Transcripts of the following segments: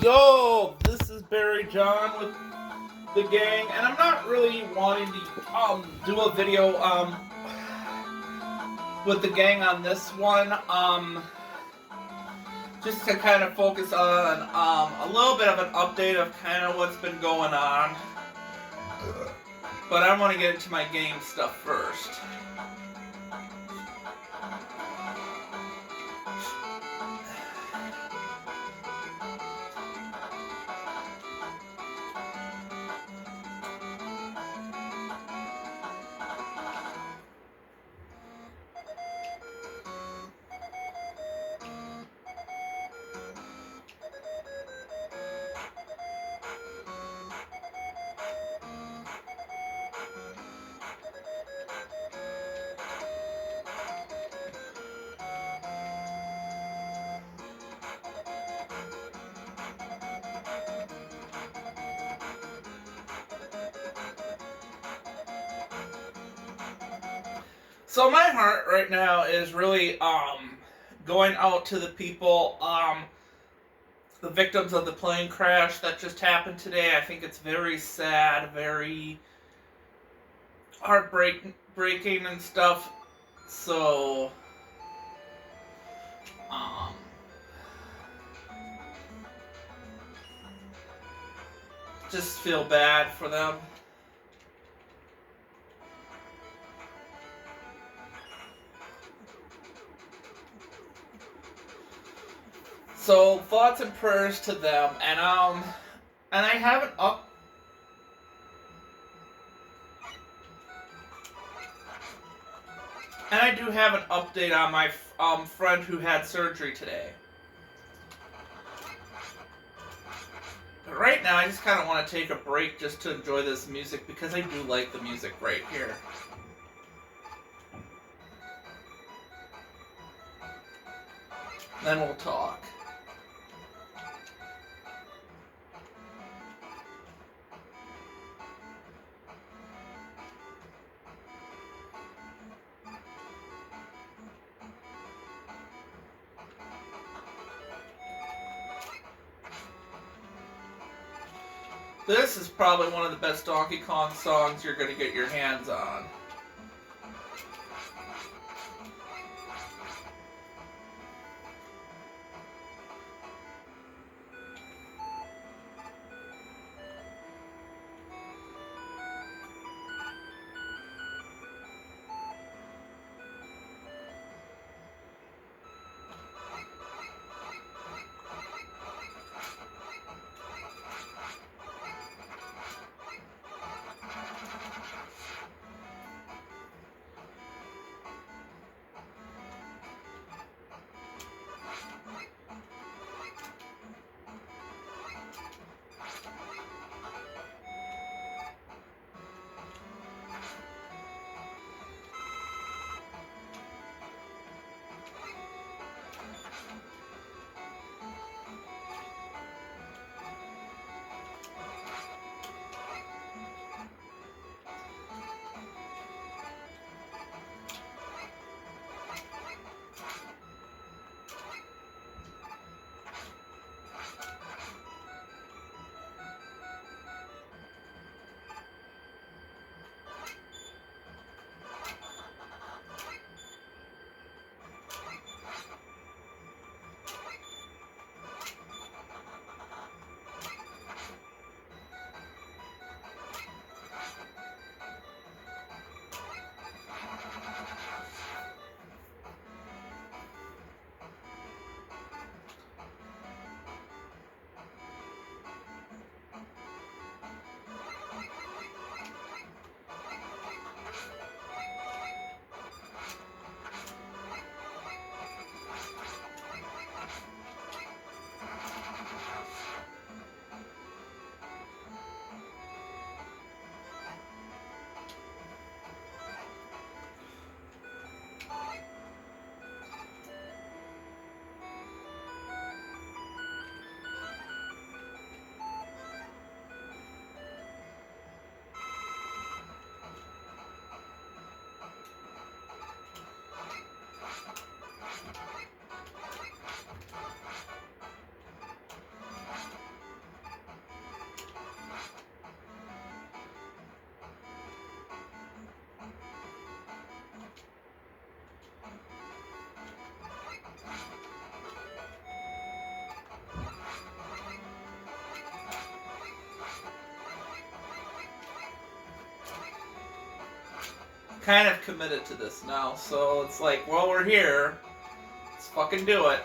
Yo, this is Barry John with the gang, and I'm not really wanting to do a video with the gang on this one. Just to kind of focus on a little bit of an update of kind of what's been going on. But I want to get into my game stuff first. So my heart right now is really going out to the people, the victims of the plane crash that just happened today. I think it's very sad, very heartbreaking and stuff. So um just feel bad for them. So thoughts and prayers to them, and I have an and I do have an update on my friend who had surgery today. But right now, I just kind of want to take a break just to enjoy this music because I do like the music right here. Then we'll talk. This is probably one of the best Donkey Kong songs you're going to get your hands on. kind of committed to this now, so it's like, well, we're here. Let's fucking do it.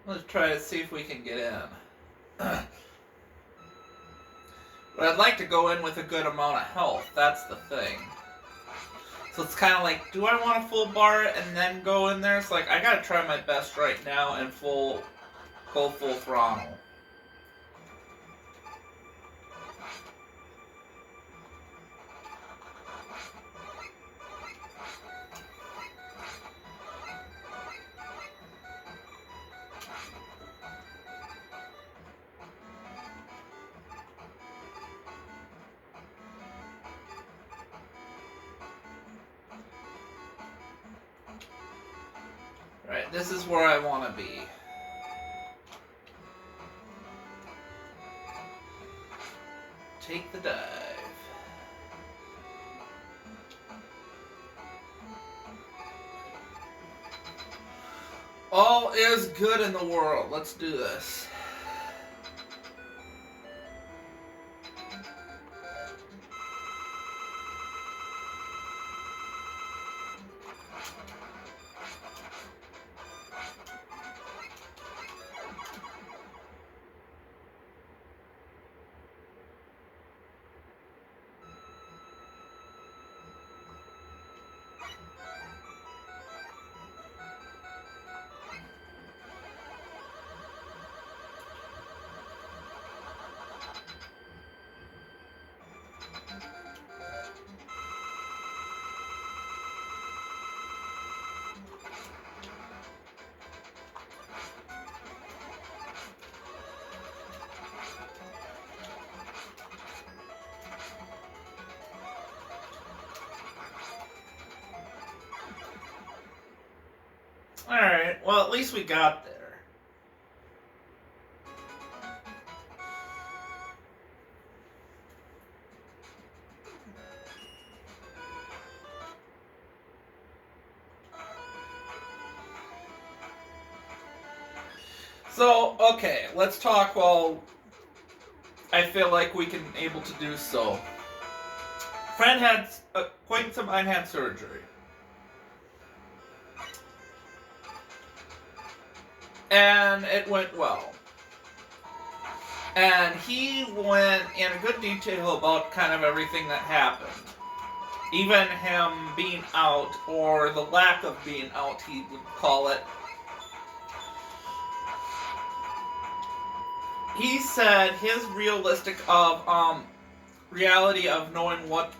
Let's try to see if we can get in. But I'd like to go in with a good amount of health. That's the thing. So it's kind of like, do I want to full bar it and then go in there? It's like, I gotta try my best right now and go full throttle. Right, this is where I want to be. Take the dive. All is good in the world. Let's do this. Alright, well, at least we got there. So, okay, let's talk while I feel like we can able to do so. Friend had, acquaintance of mine had surgery. And it went well. And he went in good detail about kind of everything that happened. Even him being out, or the lack of being out, he would call it. He said his realistic of reality of knowing what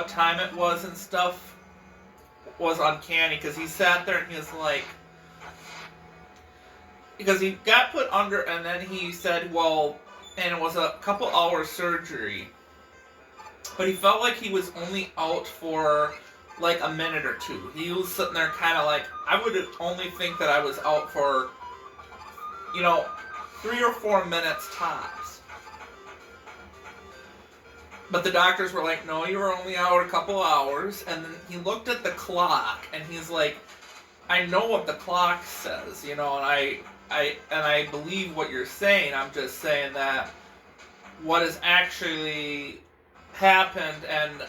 time it was and stuff was uncanny, because he sat there and he was like, because he got put under and then he said, well, and it was a couple hours surgery, but he felt like he was only out for like a minute or two. He was sitting there kind of like, I would only think that I was out for 3 or 4 minutes tops. But the doctors were like, no, you were only out a couple hours. And then he looked at the clock and he's like, I know what the clock says, and I believe what you're saying. I'm just saying that what has actually happened and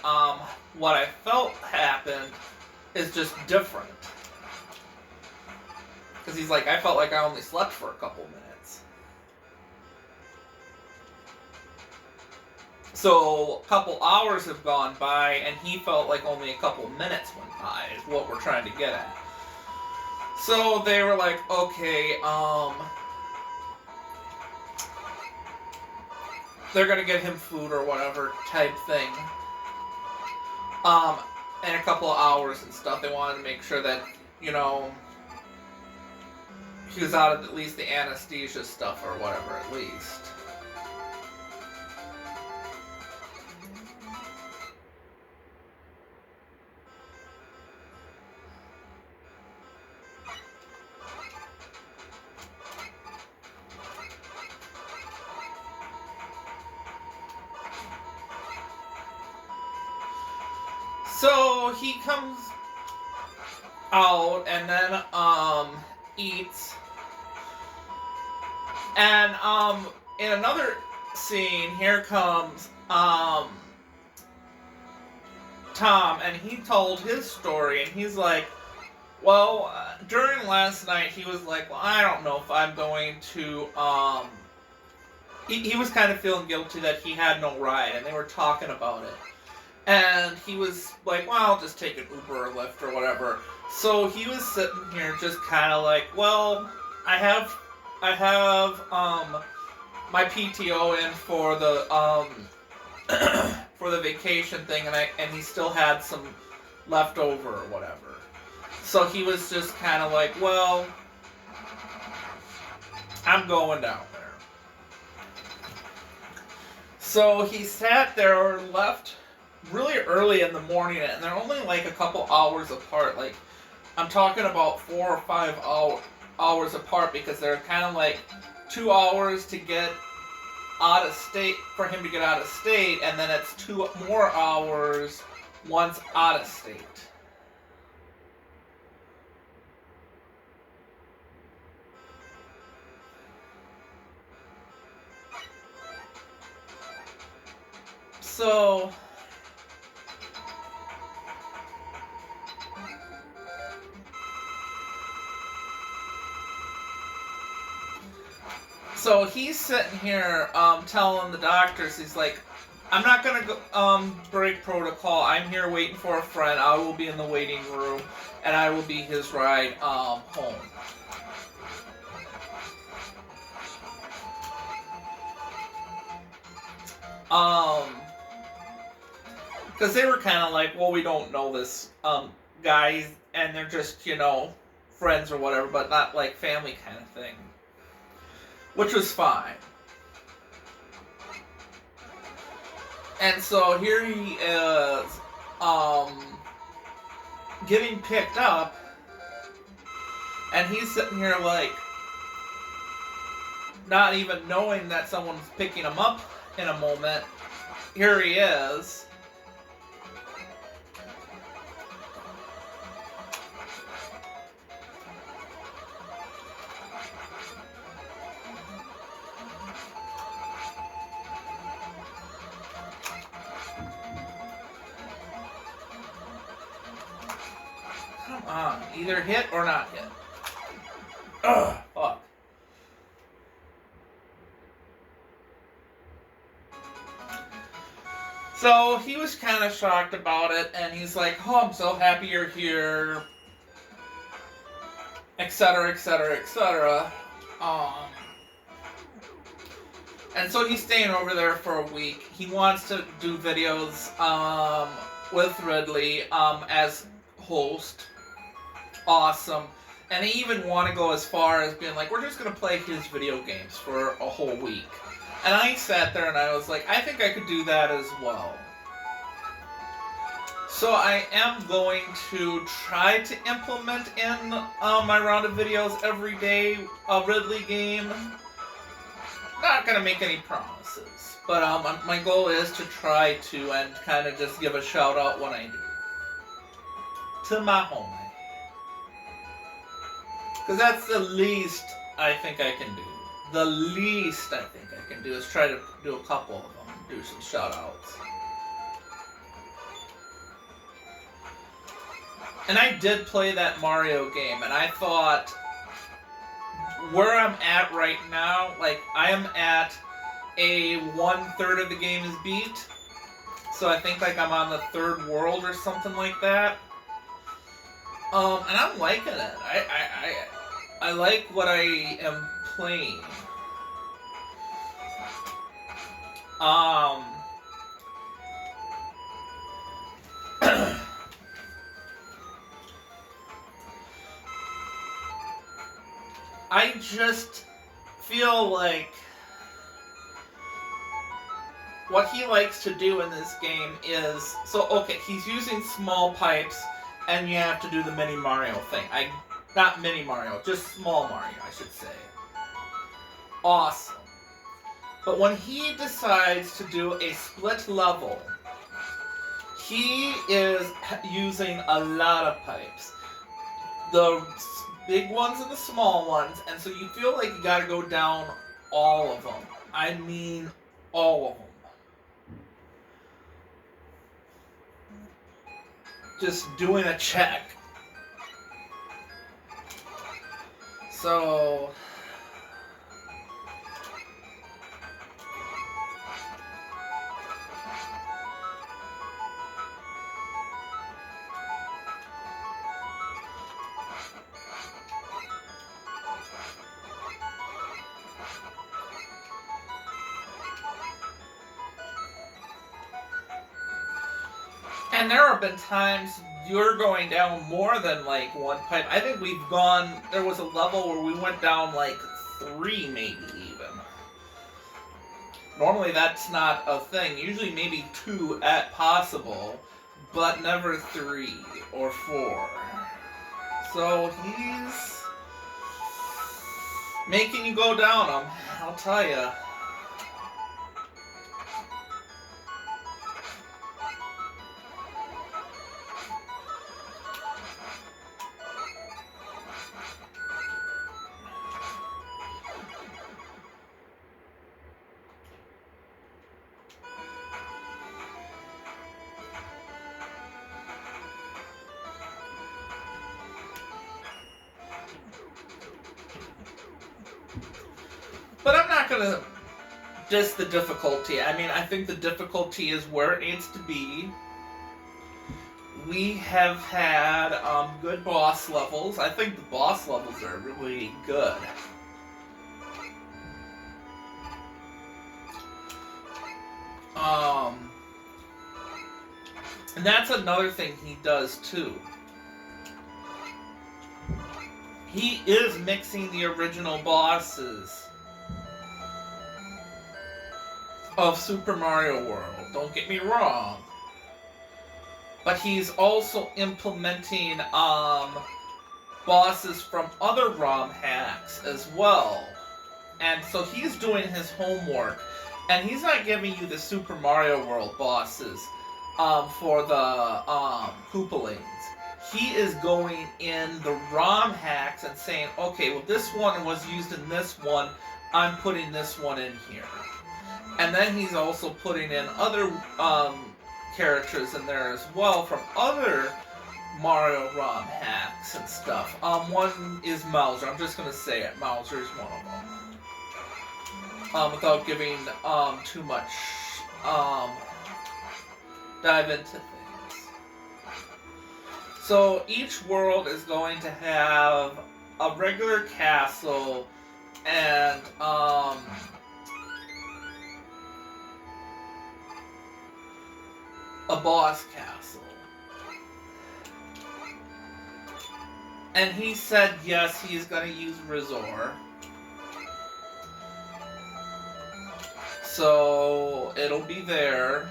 what I felt happened is just different. Because he's like, I felt like I only slept for a couple minutes. So a couple hours have gone by and he felt like only a couple minutes went by is what we're trying to get at. So they were like, okay, they're gonna get him food or whatever type thing. In a couple of hours and stuff. They wanted to make sure that, he was out of at least the anesthesia stuff or whatever, at least. So he comes out and then eats. And in another scene, here comes Tom, and he told his story, and he's like, well, during last night, he was like, well, I don't know if I'm going to, he was kind of feeling guilty that he had no ride, and they were talking about it. And he was like, well, I'll just take an Uber or Lyft or whatever. So he was sitting here just kind of like, well, I have my PTO in for the, for the vacation thing, and he still had some left over or whatever. So he was just kind of like, well, I'm going down there. So he sat there or left really early in the morning, and they're only like a couple hours apart. Like, I'm talking about 4 or 5 hours apart, because they're kind of like 2 hours to get out of state, for him to get out of state, and then it's 2 more hours once out of state. So he's sitting here telling the doctors, he's like, I'm not going to break protocol. I'm here waiting for a friend. I will be in the waiting room, and I will be his ride home. Because they were kind of like, well, we don't know this guy, and they're just, friends or whatever, but not like family kind of thing. Which was fine. And so here he is, getting picked up, and he's sitting here like, not even knowing that someone's picking him up in a moment. Here he is. Come on, either hit or not hit. Ugh, fuck. So he was kind of shocked about it, and he's like, oh, I'm so happy you're here, etc., etc., etc. And so he's staying over there for a week. He wants to do videos with Ridley as host. Awesome. And they even want to go as far as being like, we're just going to play his video games for a whole week. And I sat there and I was like, I think I could do that as well. So I am going to try to implement in my round of videos every day a Ridley game. Not going to make any promises. But my goal is to try to, and kind of just give a shout out when I do. To my homie. Because that's the least I think I can do. The least I think I can do is try to do a couple of them. Do some shout-outs. And I did play that Mario game, and I thought, where I'm at right now, like, I am at a 1/3 of the game is beat. So I think, like, I'm on the 3rd world or something like that. And I'm liking it. I like what I am playing. I just feel like what he likes to do in this game is, so okay, he's using small pipes, and you have to do the mini Mario thing. Not mini Mario, just small Mario, I should say. Awesome. But when he decides to do a split level, He is using a lot of pipes. The big ones and the small ones, and so you feel like you gotta go down all of them. I mean, all of them. Just doing a check. So and there have been times you're going down more than like one pipe. I think we've gone. There was a level where we went down like 3, maybe even. Normally that's not a thing. Usually maybe 2 at possible, but never 3 or 4. So he's making you go down them. I'll tell you. But I'm not gonna diss the difficulty. I mean, I think the difficulty is where it needs to be. We have had good boss levels. I think the boss levels are really good. And that's another thing he does too. He is mixing the original bosses of Super Mario World. Don't get me wrong. But he's also implementing bosses from other ROM hacks as well. And so he's doing his homework. And he's not giving you the Super Mario World bosses for the Koopalings. He is going in the ROM hacks and saying, okay, well this one was used in this one, I'm putting this one in here. And then he's also putting in other characters in there as well from other Mario ROM hacks and stuff. One is Mouser. I'm just going to say it. Mouser is one of them. Without giving too much dive into things. So each world is going to have a regular castle and a boss castle. And he said yes, he's going to use Razor. So it'll be there.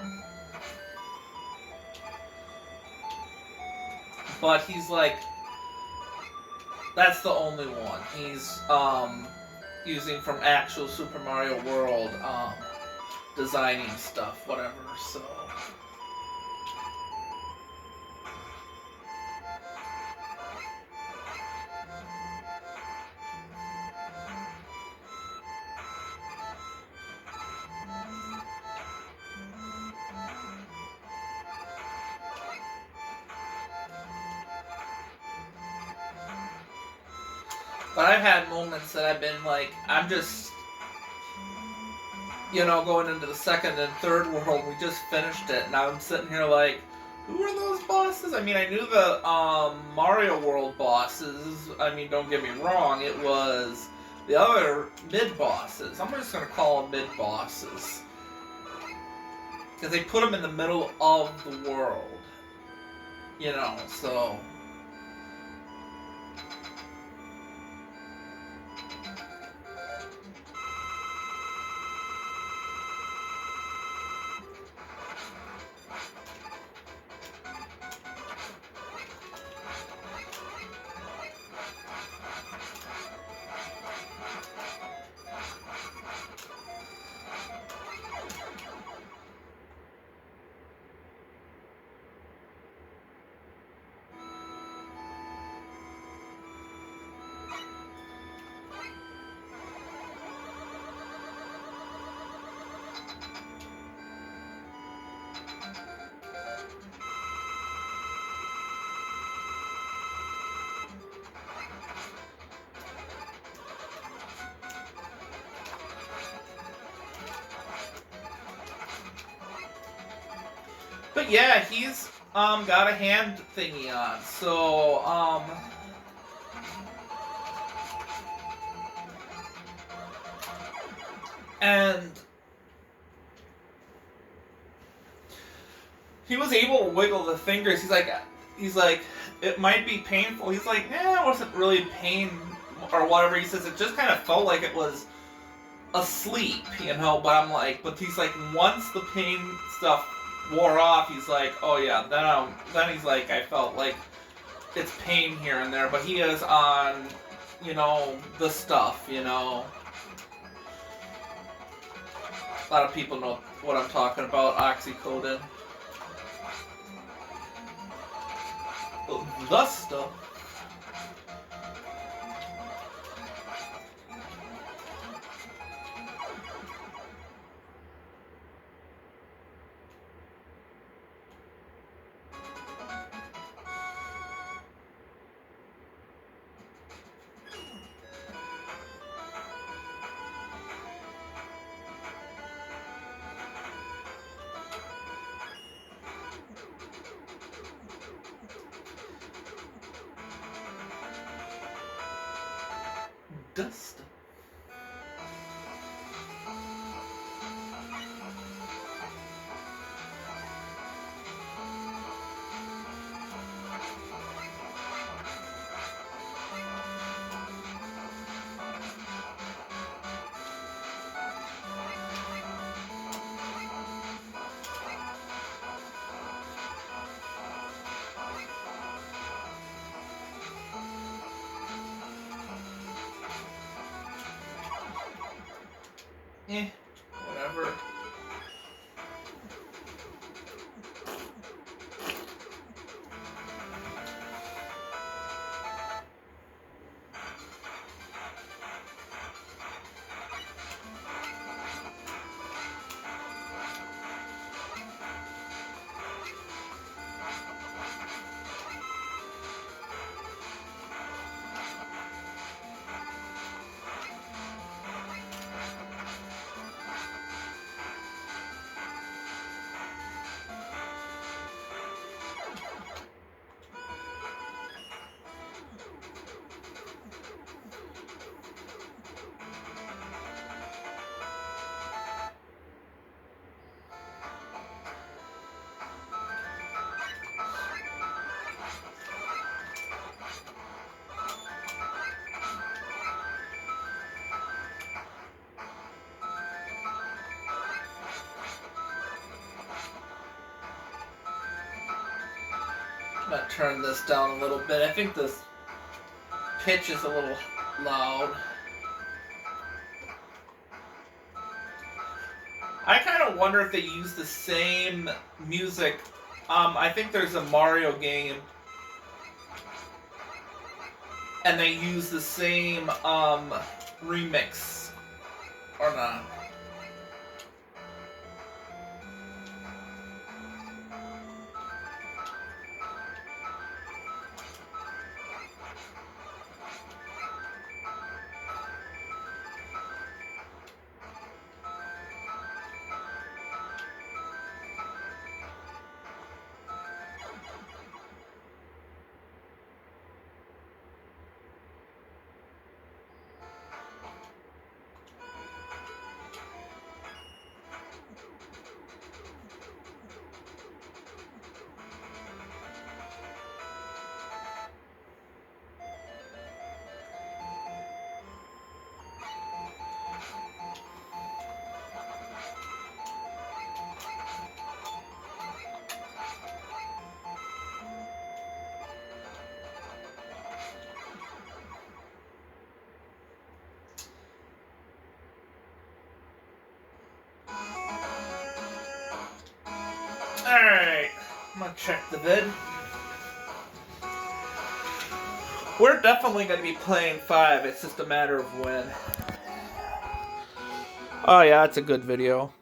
But he's like, that's the only one. He's using from actual Super Mario World designing stuff, whatever, so. But I've had moments that I've been like, I'm just, going into the second and third world. We just finished it, and I'm sitting here like, who are those bosses? I mean, I knew the Mario World bosses. I mean, don't get me wrong, it was the other mid-bosses. I'm just going to call them mid-bosses. Because they put them in the middle of the world. So. But yeah, he's got a hand thingy on. So and he was able to wiggle the fingers. He's like, it might be painful. He's like, it wasn't really pain or whatever. He says it just kind of felt like it was asleep, you know. But I'm like, but he's like, once the pain stuff wore off, he's like, oh yeah. Then he's like, I felt like it's pain here and there, but he is on, you know, the stuff, you know. A lot of people know what I'm talking about, oxycodone. The stuff. Dust. Whatever. I'm gonna turn this down a little bit. I think this pitch is a little loud. I kind of wonder if they use the same music. I think there's a Mario game, and they use the same remix, or not. Alright, I'm gonna check the vid. We're definitely gonna be playing 5, it's just a matter of when. Oh yeah, it's a good video.